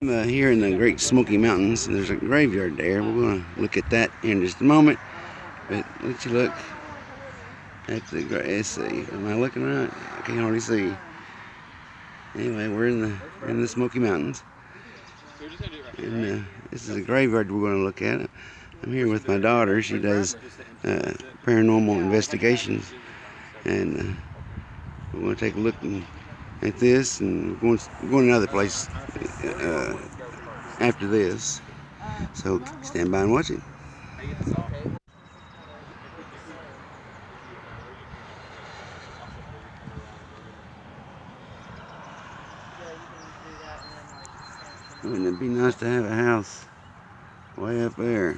Here in the Great Smokey Mountains, and there's a graveyard there. We're going to look at that in just a moment. But let's look at the let's see. Am I looking right? I can't hardly see. Anyway, we're in the Smoky Mountains, and this is a graveyard we're going to look at. I'm here with my daughter. She does paranormal investigations, and we're going to take a look at this, and we're going to another place after this. So stand by and watch it. Wouldn't it be nice to have a house way up there?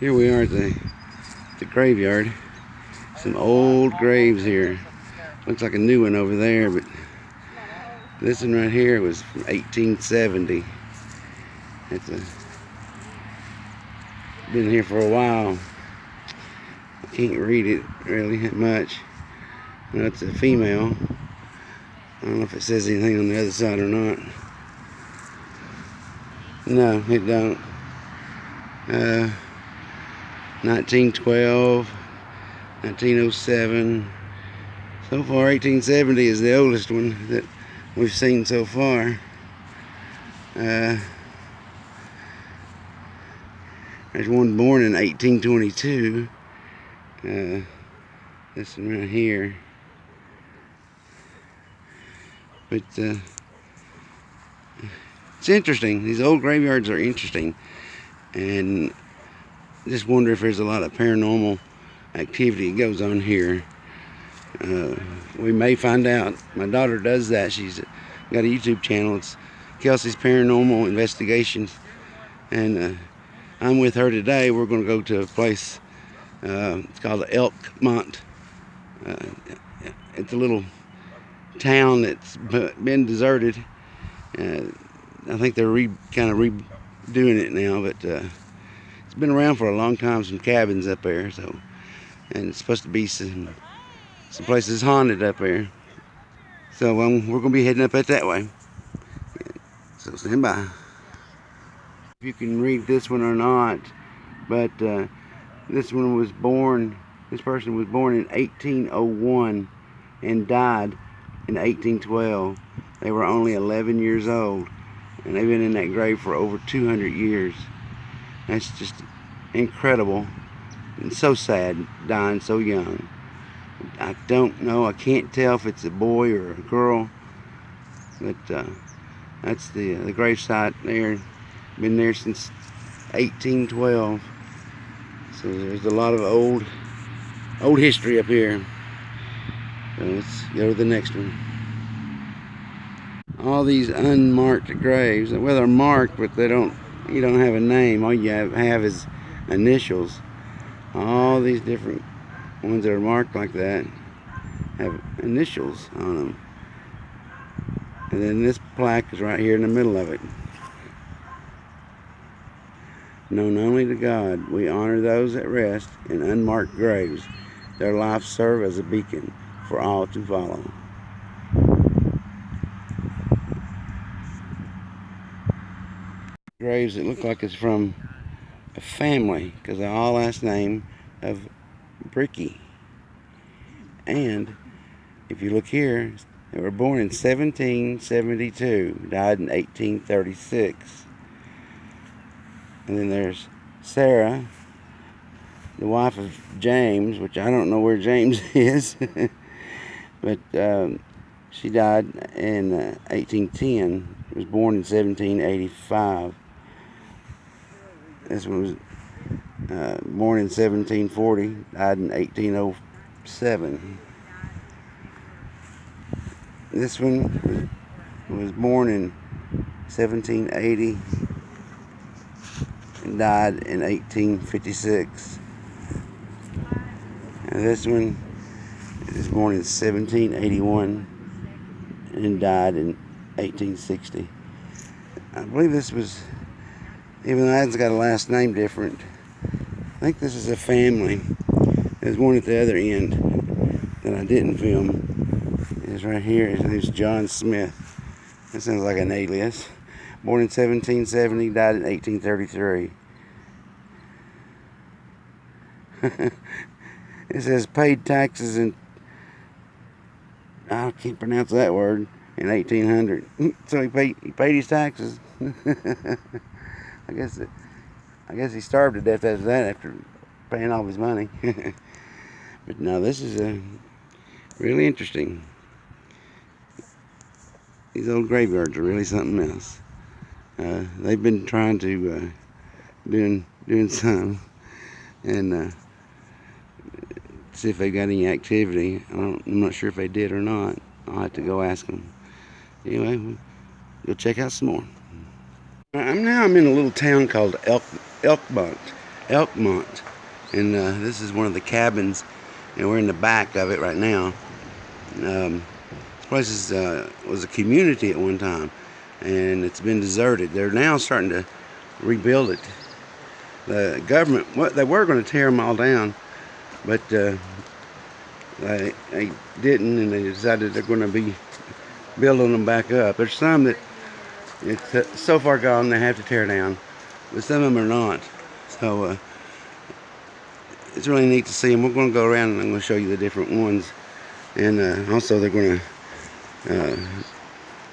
Here we are at the graveyard. Some old graves here. Looks like a new one over there, but this one right here was from 1870. It's been here for a while. I can't read it really that much. No, it's a female. I don't know if it says anything on the other side or not. No, it don't. 1912, 1907. So far, 1870 is the oldest one that we've seen so far. There's one born in 1822. This one right here. But it's interesting. These old graveyards are interesting, and just wonder if there's a lot of paranormal activity that goes on here. We may find out. My daughter does that. She's got a YouTube channel. It's Kelseys Paranormal Investigations, and I'm with her today. We're going to go to a place. It's called Elkmont. It's a little town that's been deserted. I think they're kind of redoing it now, but it's been around for a long time. Some cabins up there, and it's supposed to be some places haunted up there. So we're going to be heading up that way. So stand by. If you can read this one or not, but this person was born in 1801 and died in 1812. They were only 11 years old, and they've been in that grave for over 200 years. That's just incredible and so sad, dying so young. I don't know. I can't tell if it's a boy or a girl, but that's the grave site there. Been there since 1812. So there's a lot of old history up here. So let's go to the next one. All these unmarked graves, well, they're marked, but you don't have a name. All you have is initials. All these different ones that are marked like that have initials on them. And then this plaque is right here in the middle of it. Known only to God, we honor those at rest in unmarked graves. Their lives serve as a beacon for all to follow. Graves that look like it's from a family, because they're all last name of Bricky. And if you look here, they were born in 1772, died in 1836. And then there's Sarah, the wife of James, which I don't know where James is, but she died in 1810. Was born in 1785. This one was born in 1740, died in 1807. This one was born in 1780 and died in 1856. And this one is born in 1781 and died in 1860. I believe this was, even though it's got a last name different, I think this is a family. There's one at the other end that I didn't film. It's right here. There's John Smith. That sounds like an alias. Born in 1770, died in 1833. It says paid taxes in, I can't pronounce that word, in 1800. So he paid his taxes. I guess he starved to death after that, after paying all his money. But no, this is really interesting. These old graveyards are really something else. They've been trying to doing some, and see if they got any activity. I'm not sure if they did or not. I'll have to go ask them. Anyway, we'll go check out some more. I'm in a little town called Elkmont, and this is one of the cabins, and we're in the back of it right now. This place was a community at one time, and it's been deserted. They're now starting to rebuild it. The government, they were going to tear them all down, but they didn't, and they decided they're going to be building them back up. There's some that it's so far gone they have to tear down, but some of them are not. So it's really neat to see them. We're going to go around and I'm going to show you the different ones, and also they're going to,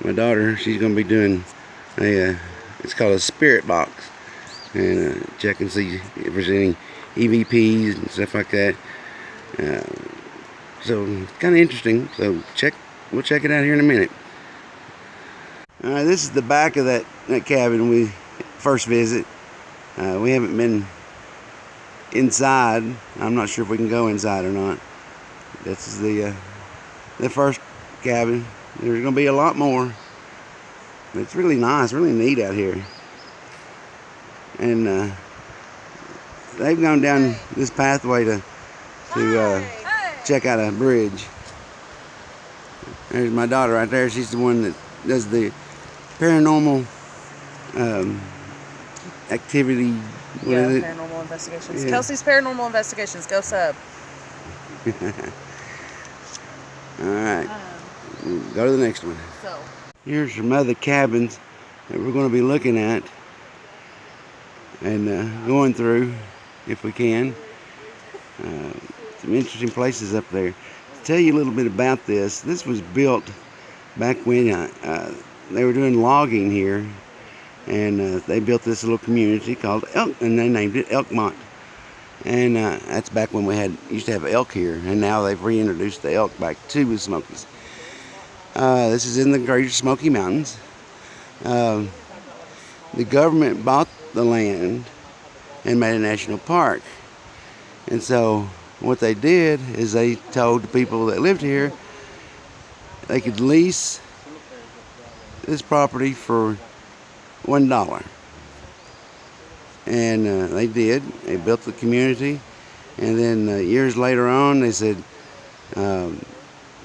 my daughter, she's going to be doing it's called a spirit box, and check and see if there's any EVPs and stuff like that. So it's kind of interesting. So we'll check it out here in a minute. All right, this is the back of that cabin we first visit. We haven't been inside. I'm not sure if we can go inside or not. This is the first cabin. There's going to be a lot more. It's really nice, really neat out here. And they've gone down this pathway to check out a bridge. There's my daughter right there. She's the one that does the paranormal activity. What is it? Paranormal Investigations. Yeah. Kelseys Paranormal Investigations. Go sub. All right. Go to the next one. So Here's some other cabins that we're going to be looking at and going through if we can. Some interesting places up there. To tell you a little bit about this was built back when they were doing logging here, and they built this little community called Elk, and they named it Elkmont. And that's back when we used to have elk here, and now they've reintroduced the elk back to the Smokies. This is in the Great Smokey Mountains. The government bought the land and made a national park. And so what they did is they told the people that lived here they could lease this property for $1. And they did. They built the community. And then years later on, they said, you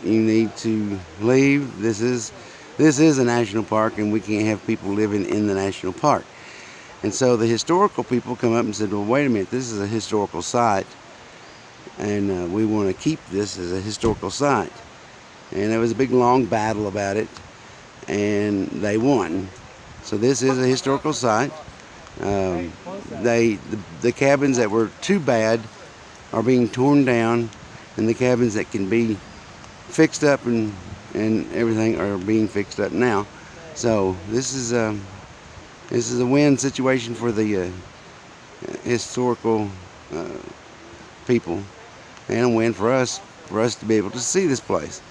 need to leave. This is a national park, and we can't have people living in the national park. And so the historical people come up and said, well, wait a minute, this is a historical site, and we want to keep this as a historical site. And there was a big long battle about it, and they won. So this is a historical site. The cabins that were too bad are being torn down, and the cabins that can be fixed up and everything are being fixed up now. So this is a win situation for the historical people, and a win for us to be able to see this place.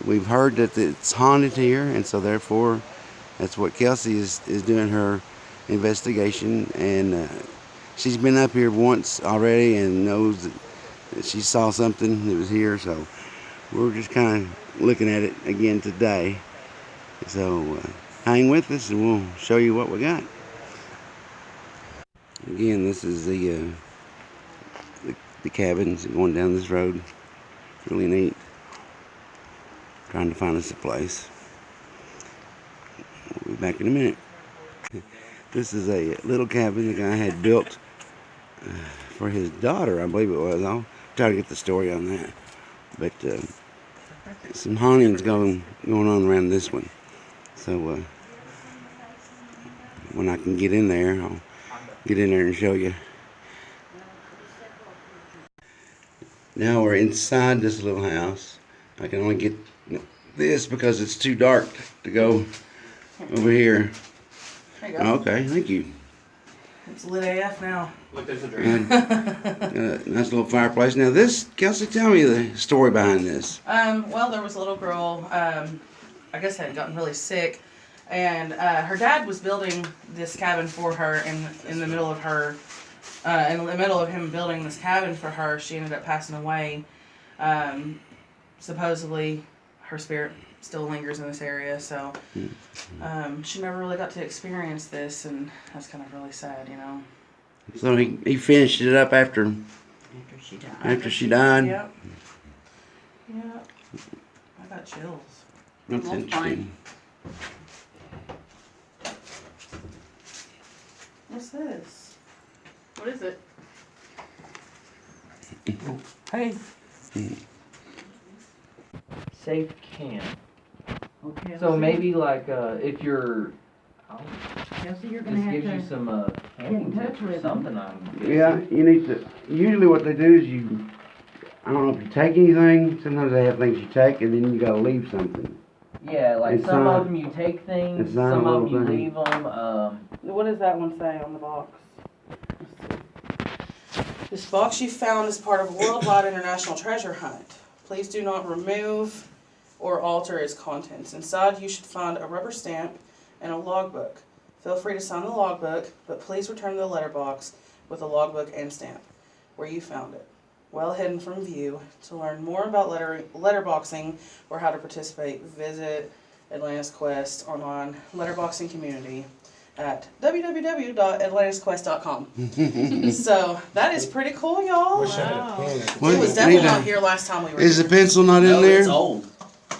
We've heard that it's haunted here, and so therefore that's what Kelsey is doing her investigation, and she's been up here once already and knows that she saw something that was here, so we're just kind of looking at it again today. So hang with us and we'll show you what we got. Again, this is the cabins going down this road. It's really neat. Trying to find us a place. We'll be back in a minute. This is a little cabin the guy had built for his daughter, I believe it was. I'll try to get the story on that. But some hauntings going on around this one. So when I can get in there, I'll get in there and show you. Now we're inside this little house. I can only get this because it's too dark to go over here. There you go. Okay, thank you. It's lit AF now. Look, there's a drink. Nice little fireplace. Now this, Kelsey, tell me the story behind this. Well, there was a little girl, I guess had gotten really sick, and her dad was building this cabin for her in the middle of her, in the middle of him building this cabin for her, she ended up passing away. Supposedly, her spirit still lingers in this area, so she never really got to experience this, and that's kind of really sad, you know. So he finished it up after she died. After she died. Yep. Yep. I got chills. That's That's interesting. What's this? What is it? Hey. Safe can. Okay. So maybe like if you're, Kelsey, you're just gonna have gives you to some camping touch tips or with something. Yeah, you need to. Usually, what they do is I don't know if you take anything. Sometimes they have things you take, and then you gotta leave something. Yeah, like It's some not- of them you take things, it's not a some of them you little thing. leave them. What does that one say on the box? This box you found is part of a worldwide international treasure hunt. Please do not remove or alter its contents. Inside you should find a rubber stamp and a logbook. Feel free to sign the logbook, but please return the letterbox with the logbook and stamp where you found it, well hidden from view. To learn more about letterboxing or how to participate, visit Atlantis Quest online letterboxing community at www.atlantisquest.com. So that is pretty cool, y'all. Wow. It was definitely not here last time we were Is here. the pencil not in No, there? it's old.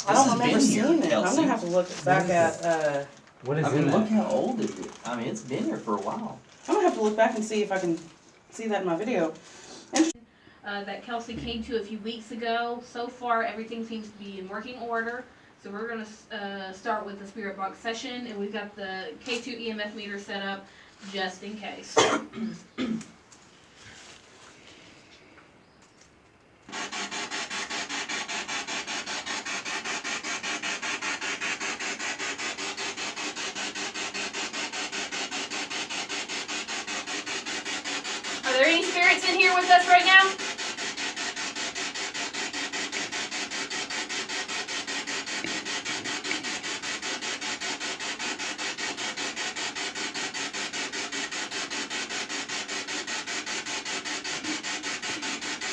I don't This has remember been here, seeing it. I'm Kelsey. gonna have to look back at. What is I mean, in look that? how old it is. I mean, it's been here for a while. I'm gonna have to look back and see if I can see that in my video. That Kelsey came to a few weeks ago. So far, everything seems to be in working order. So we're going to start with the spirit box session, and we've got the K2 EMF meter set up just in case. Are there any spirits in here with us right now?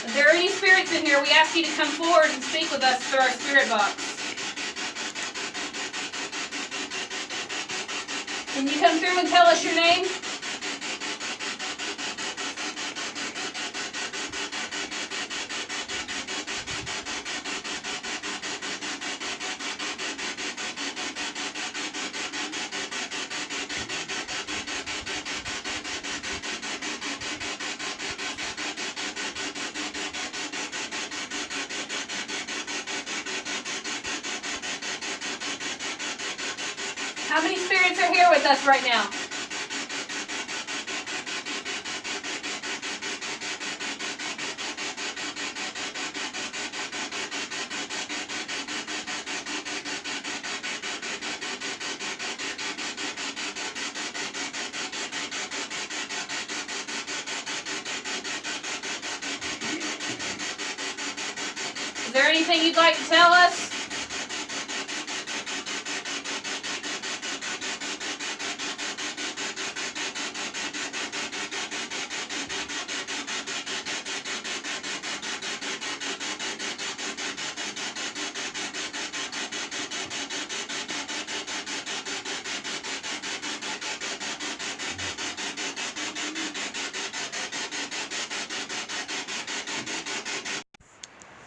If there are any spirits in here, we ask you to come forward and speak with us through our spirit box. Can you come through and tell us your name? How many spirits are here with us right now? Is there anything you'd like to tell us?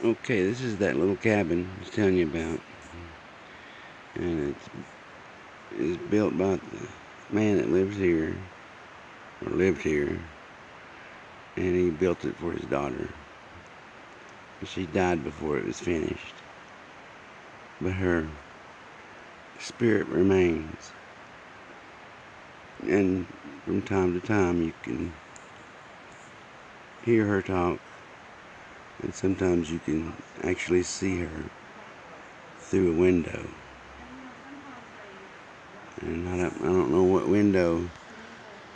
Okay, this is that little cabin I was telling you about. And it's built by the man that lives here, or lived here. and he built it for his daughter. She died before it was finished, but her spirit remains, and from time to time you can hear her talk, and sometimes you can actually see her through a window. And I don't know what window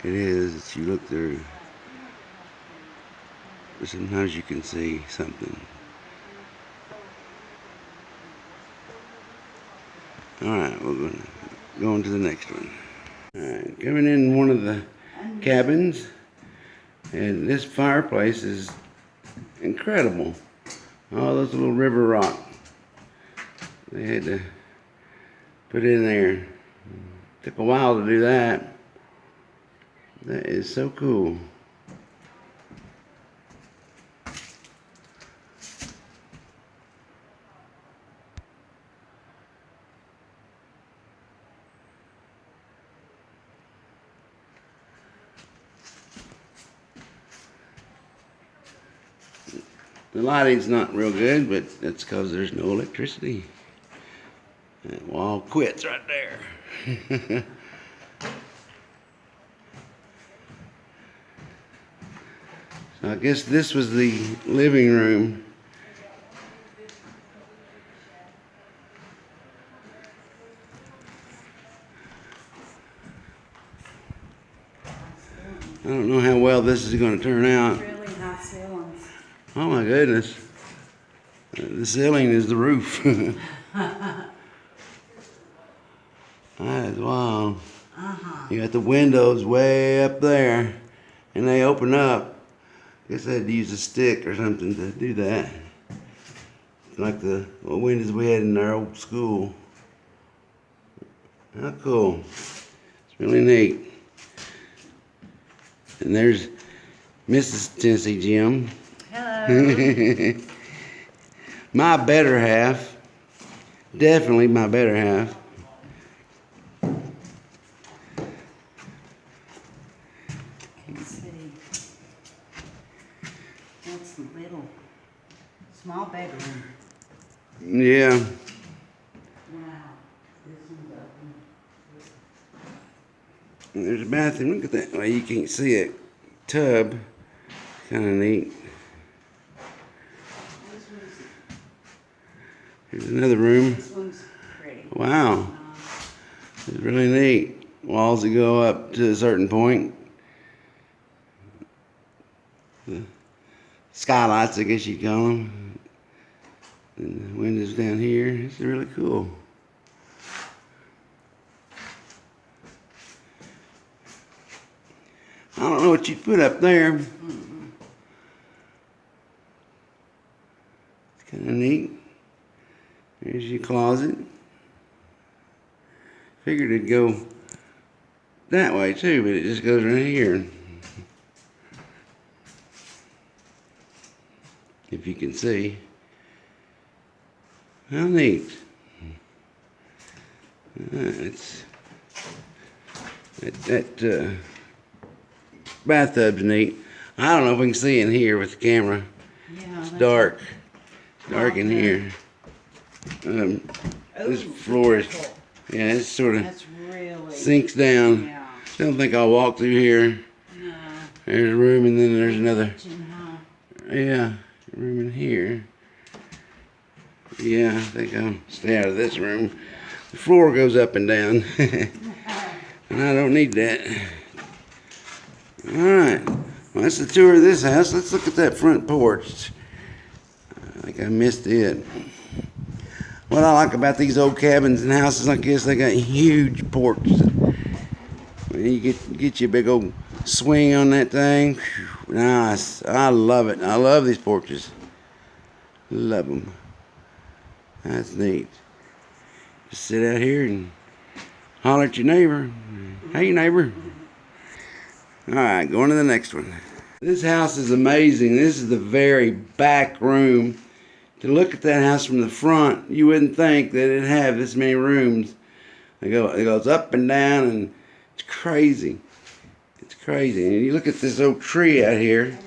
it is that you look through, but sometimes you can see something. Alright, we're going to go on to the next one. Alright, coming in one of the cabins, and this fireplace is incredible. All those little river rock they had to put in there. Took a while to do that. That is so cool. The lighting's not real good, but that's because there's no electricity. That wall quits right there. So I guess this was the living room. I don't know how well this is going to turn out. Really high ceilings. Oh my goodness. The ceiling is the roof. That is wild. You got the windows way up there, and they open up. Guess they had to use a stick or something to do that. Like the windows we had in our old school. How cool. It's really neat. And there's Mrs. Tennessee Jim. Hello. My better half. Definitely my better half. Let's see. That's a little small bedroom. Yeah. Wow. This one's open. And there's a bathroom. Look at that. Well, you can't see it. Tub. Kind of neat. Here's another room. This one's pretty. Wow. It's really neat. Walls that go up to a certain point. The skylights, I guess you'd call them. And the windows down here. It's really cool. I don't know what you'd put up there. It's kind of neat. There's your closet. Figured it'd go that way too, but it just goes right here. If you can see. How neat. It's that bathtub's neat. I don't know if we can see in here with the camera. Yeah. It's dark. It's dark in here. This floor is, yeah, it's sort of That's really. sinks down. Yeah. Don't think I'll walk through here. No. There's a room, and then there's another. Kitchen, huh? Yeah, room in here. Yeah, I think I'll stay out of this room. The floor goes up and down, and I don't need that. All right, well, that's the tour of this house. Let's look at that front porch. I think I missed it. What I like about these old cabins and houses like this, they got huge porches. You get you a big old swing on that thing. Whew, nice. I love it. I love these porches. Love them. That's neat. Just sit out here and holler at your neighbor. Hey, neighbor. All right, going to the next one. This house is amazing. This is the very back room. To look at that house from the front, you wouldn't think that it'd have this many rooms. It goes up and down, and it's crazy. It's crazy. And you look at this old tree out here.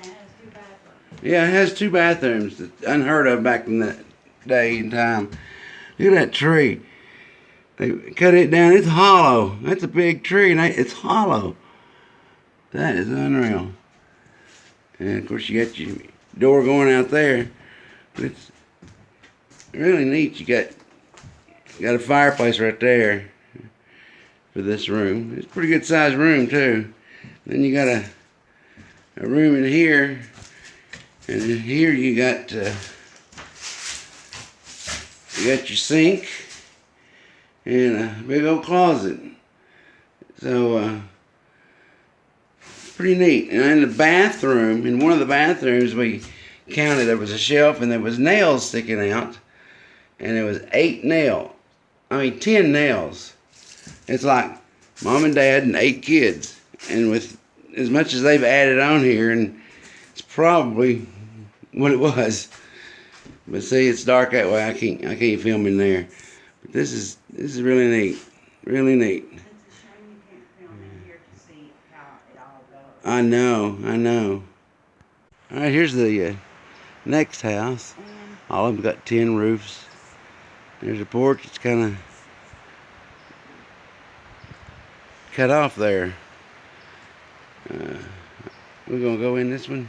Yeah, it has 2 bathrooms. That's unheard of back in that day and time. Look at that tree. They cut it down. It's hollow. That's a big tree, and it's hollow. That is unreal. And of course, you got your door going out there. But it's really neat. You got a fireplace right there for this room. It's a pretty good sized room too. Then you got a room in here, and in here you got your sink and a big old closet. So pretty neat. And in the bathroom, in one of the bathrooms, we counted there was a shelf and there was nails sticking out, and there was 10 nails. It's like mom and dad and 8 kids, and with as much as they've added on here, and it's probably what it was. But see, it's dark that way. I can't film in there. But this is really neat, really neat. It's a shame you can't film in here to see how it all goes. I know. All right, here's the next house. All of them got tin roofs. There's a porch. It's kind of cut off there. We're gonna go in this one.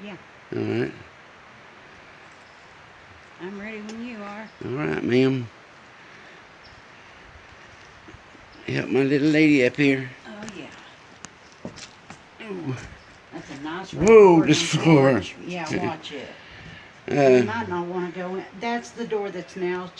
Yeah. All right. I'm ready when you are. All right, ma'am. Help my little lady up here. Oh, yeah. Ooh. That's a nice Whoa, recording this floor. porch. Yeah, watch it. You Uh, might not want to go in. That's the door that's now